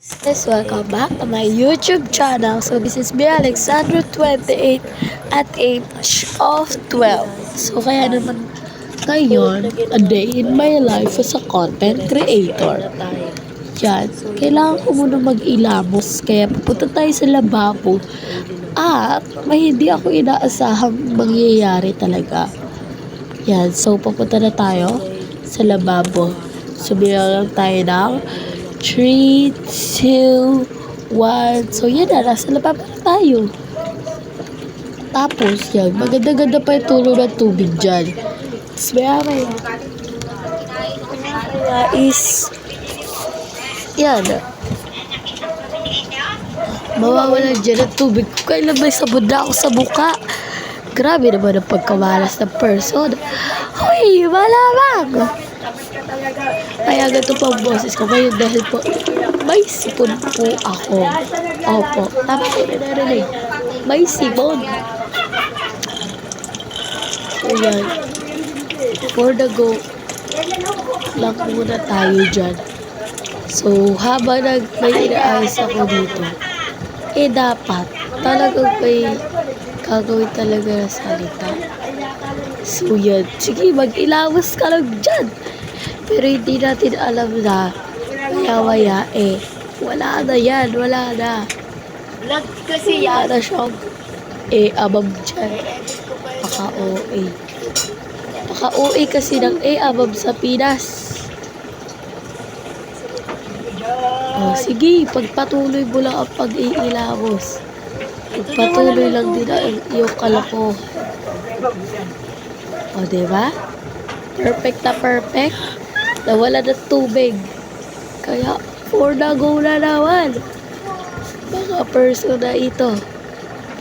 Guys, welcome back to my YouTube channel. So this is me, Alexandra 28 at age of 12. So kaya naman ngayon, a day in my life as a content creator. Yan, kailangan ko muna mag-ilamos kaya pupunta tayo sa lababo at may hindi ako inaasahang mangyayari talaga. Yan, so papunta na tayo sa lababo. So bilang lang tayo ng 3, 2, 1. So, yan na. Nasa lababa na tayo. Tapos, yan. Maganda-ganda pa yung tulo ng tubig dyan. Tapos, maya is, yan. Mawawala dyan ang tubig ko. Kailan may sabon na ako sa buka. Grabe naman ang pagkamalas ng person. Hoy, malamang! Kaya ganito po ang boses ko ngayon dahil po may sipon po ako. Opo, tama ko na narinig. May sipon. So yan. For the go, lang muna tayo dyan. So habang may inaayos ako dito, dapat talagang may gagawin talaga na salita. So yan. Sige, mag-ilawas ka lang dyan. Pero hindi natin alam na maya-maya wala na yan, wala na. Vlog kasi yan. Wala na siyang abab dyan. Paka-OA. Paka-OA kasi ng abab sa Pinas. Sige, pagpatuloy mo lang ang pag-iilamos. Pagpatuloy lang din ang iyong kalapo. Diba? Perfect na perfect. Nawala na tubig. Kaya, for the go na naman. Mga person na ito.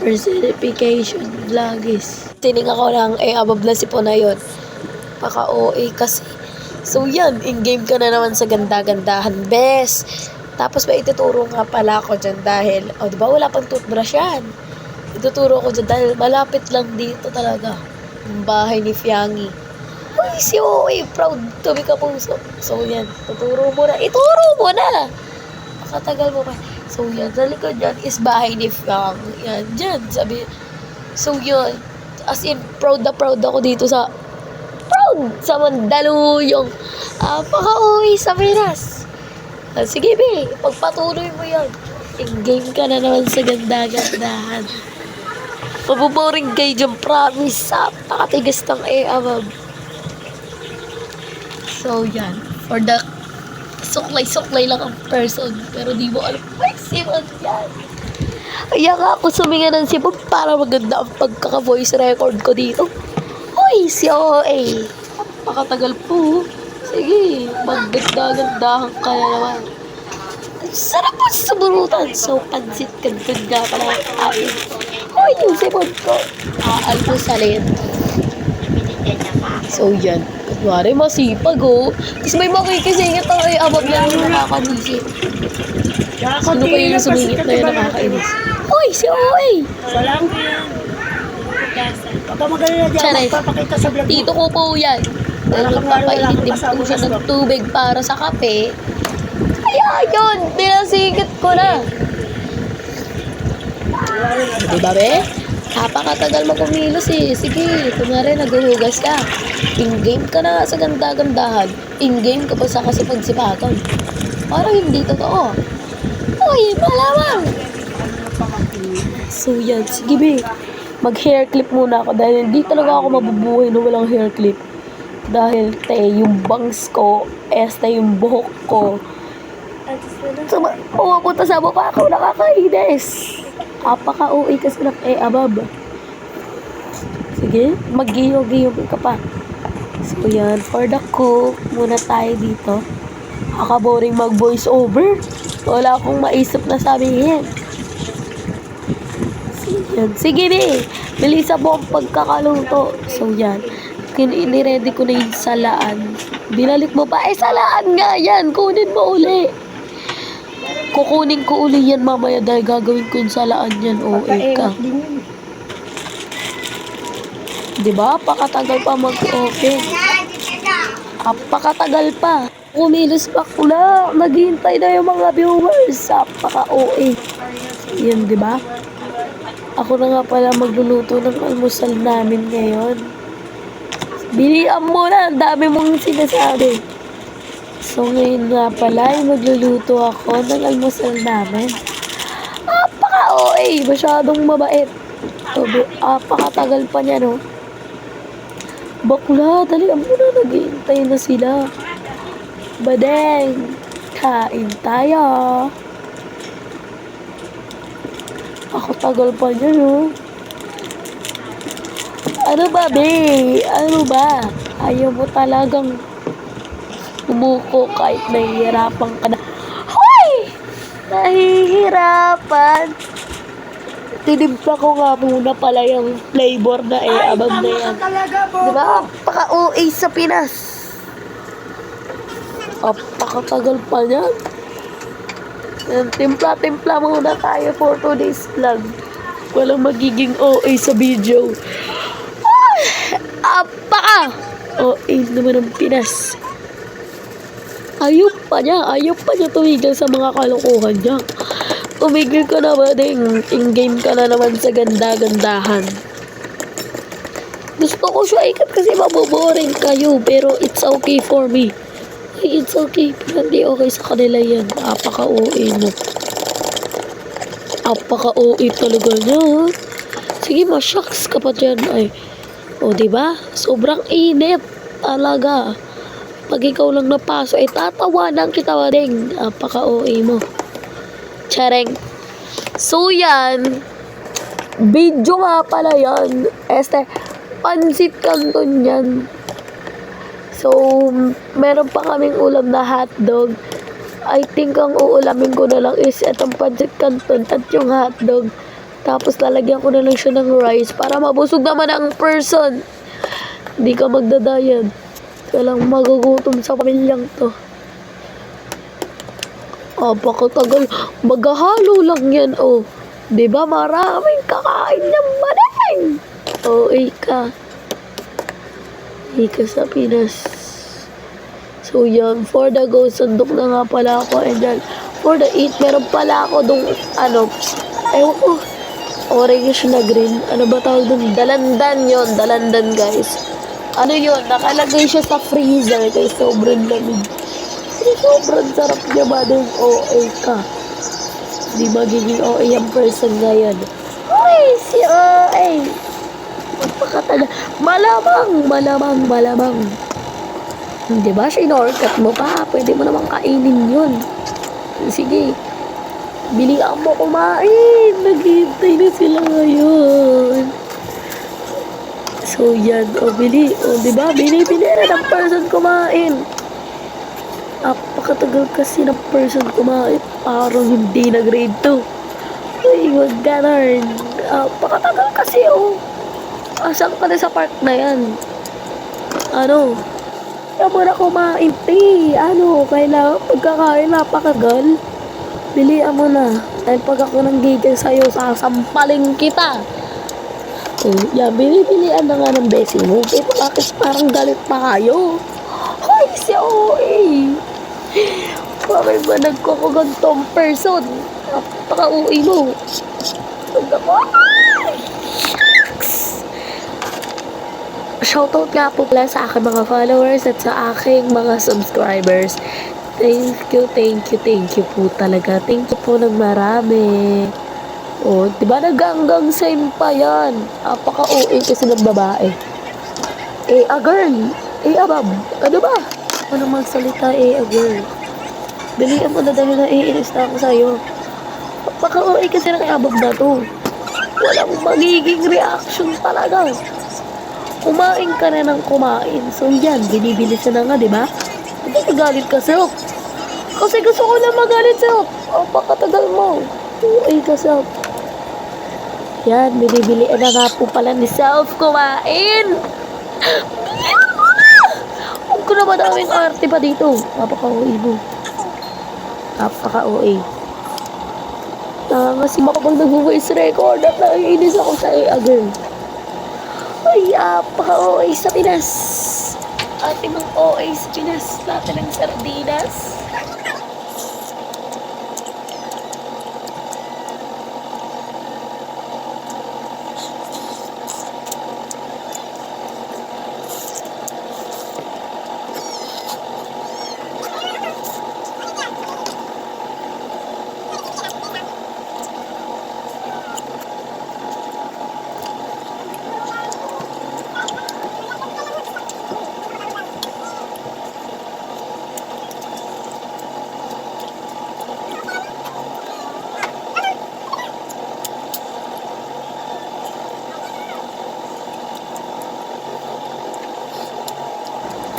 Personification vlogis. Tining ako ng abab na sipon na yun. Paka-OA kasi. So yan, in-game ka na naman sa ganda-gandahan. Bes. Tapos may ituturo nga pala ako dyan dahil, diba wala pang toothbrush yan. Ituturo ko dyan dahil malapit lang dito talaga. Yung bahay ni Fiangi. Uy, si OA, proud to be kapuso. So, yan. Tuturo mo na. Ituro mo na! Makatagal mo pa. So, yan. Sa likod yan is bahay ni Fiang. Yan, dyan. Sabi. So, yun. As in, proud na proud ako dito sa Mandaluyong. Paka-OA sa Pinas. Sige, be. Pagpatuloy mo yan. In-game ka na naman sa ganda-gandahan. Mabuboring kayo dyan, promise. Napakatigas ng abab. So, yan. For the suklay-suklay lang ang person. Pero di mo alam, may sipon yan. Kaya nga ako suminga ng sipon para maganda ang pagkaka-voice record ko dito. Hoy, si OA. Napakatagal po. Sige, magganda-gandahan ka na naman. Sarap po sa burutan. So, pansit-ganda pala ang akin. Hoy, yung sipon ko. Alpusalin. So, yan. Kunwari, masipag, Tapos may makikisingit ang abab lang yung nakakanisip. Sino kayo yung sumingit na yun nakakainis? Hoy, si OA! Walang yan. Pagka magaling na dyan, magpapakita sa vlog mo. Tito ko po yan. Dahil magpapainit din po siya ng tubig para sa kape. Kaya yun, pinasingit ko na. Diba, be? Napakatagal mo kumilos Sige, kunwari naghuhugas ka. In-game ka na sa ganda-gandahan. In-game ka pa sa kasipag-sipagan. Parang hindi totoo. Uy, malamang! So yan, sige be. Mag-hair clip muna ako dahil hindi talaga ako mabubuhay na walang hair clip. Dahil yung bangs ko, yung buhok ko. Pumapunta sa mukha ko, nakakainis. Apaka-OA kasi ng abab. Sige, mag-giyog-giyog ka pa. So yan, for the cook, muna tayo dito. Boring mag-voice over. Wala akong maisip na sabihin. So yan, sige be, bilisan mo ang pagkakaluto. So yan, iniready ko na yung salaan. Binalik mo pa, salaan nga yan, kunin mo uli. Kukunin ko uli yan mamaya dahil gagawin ko yung salaan yan. OA ka. Diba? Pakatagal pa mag-open. Pakatagal pa. Kumilos bakla. Naghihintay na yung mga viewers. Napaka-OA. Yan, di ba? Ako na nga pala magluluto ng almusal namin ngayon. Bilian mo na. Ang dami mong sinasabi. So, ngayon nga pala, magluluto ako ng almusal namin. Napaka-OA. Masyadong mabait. Napakatagal pa niya, no? Bakla, dali mo na. Naghihintay na sila. Badeng, kain tayo. Ako tagal pa niya, no? Ano ba, be? Ano ba? Ayaw mo talagang umuko kahit nahihirapan ka na. Hoy! Nahihirapan. Tinimpla ko nga muna pala yung flavor na abang na yan. Diba? Paka-OA sa Pinas. Napakatagal pa niyan. Timpla-timpla muna tayo for today's vlog. Walang magiging OA sa video. Apaka! OA naman ng Pinas. Ayaw pa niya tumigil sa mga kalokohan niya. Tumigil ka na ba ding in-game ka na naman sa ganda-gandahan. Gusto ko siya ikat kasi maboboring kayo, pero it's okay for me. It's okay, pero hindi okay sa kanila yan. Apaka-OA mo. Apaka-OA talaga niya. Sige, ma-shocks ka pa dyan. Ay, o diba? Sobrang init. Talaga. Pag ikaw lang napaso, ay tatawanan kita ba ding. Apaka-OA mo. Chareng. So yan. Video nga pala yan. Pansit Canton yan. So, meron pa kaming ulam na hotdog. I think ang uulamin ko na lang is itong pancit canton at yung hotdog. Tapos lalagyan ko na lang siya ng rice para mabusog naman ang person. Hindi ka magdadayad. Walang magugutom sa pamilyang to. Napakatagal. Maghahalo lang yan, oh. Diba maraming kakain ng maneng? OA ka. Ika sa Pinas. So yan, for the go, sandok na nga pala ako. And then, for the eat, meron pala ako dong, ewan ko, orange na green. Ano ba tawag dun? Dalandan yon, dalandan guys. Ano yun, nakalagay siya sa freezer kaya sobrang lamig. Sobrang sarap niya ba dong OA ka? Di magiging OA ang person ngayon. Uy, si OA! Magpakataga. Malamang. Diba, sinorkat mo pa. Pwede mo namang kainin yun. Sige. Bilian mo kumain. Naghihintay na sila ngayon. So, yan. Bili. Diba, bili na ng person kumain. Napakatagal kasi ng person kumain. Parang hindi na grade 2. Ay, wag ganun. Napakatagal kasi, Asan ka na sa park na yan? Kaya mo na kumain, kailangan pagkakain napakagal. Bilian mo na. Dahil pag ako nang gigil sa'yo, sasampaling kita. Yan, bilian na nga ng besi mo. Bakit parang galit pa kayo? Hoy, si OA! Bakit ba nagkakagantong person? Napaka-OA mo. Shoutout nga po pala sa aking mga followers at sa aking mga subscribers. Thank you po talaga. Thank you po ng marami. Diba naganggang sign pa yan? Apaka-OA kasi ng babae. A girl. Abab. Ano ba? Ano magsalita, a girl? Bilian mo na dahil naiinis na ako sa'yo. Apaka-OA kasi ng abab na to. Walang magiging reaction talaga. Kumain ka na ng kumain. So yan, binibilis na nga, diba? Hindi nagalit ka, Silk. Kasi gusto ko na magalit, Silk. Pakatagal mo. Uy ka, Silk. Yan, binibilian na nga po pala ni Self kumain. Bilihan mo na! Huwag ko na madaming arte pa dito. Napaka-OA mo. Napaka-OA. Kasi makapag nag-voice record at naiinis ako sa girl. Ay, napaka-OA sa Pinas. ate mong OAs, pinas natin ng sardinas.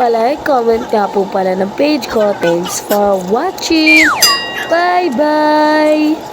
Palike, comment nga po pala ng page ko. Thanks for watching. Bye-bye!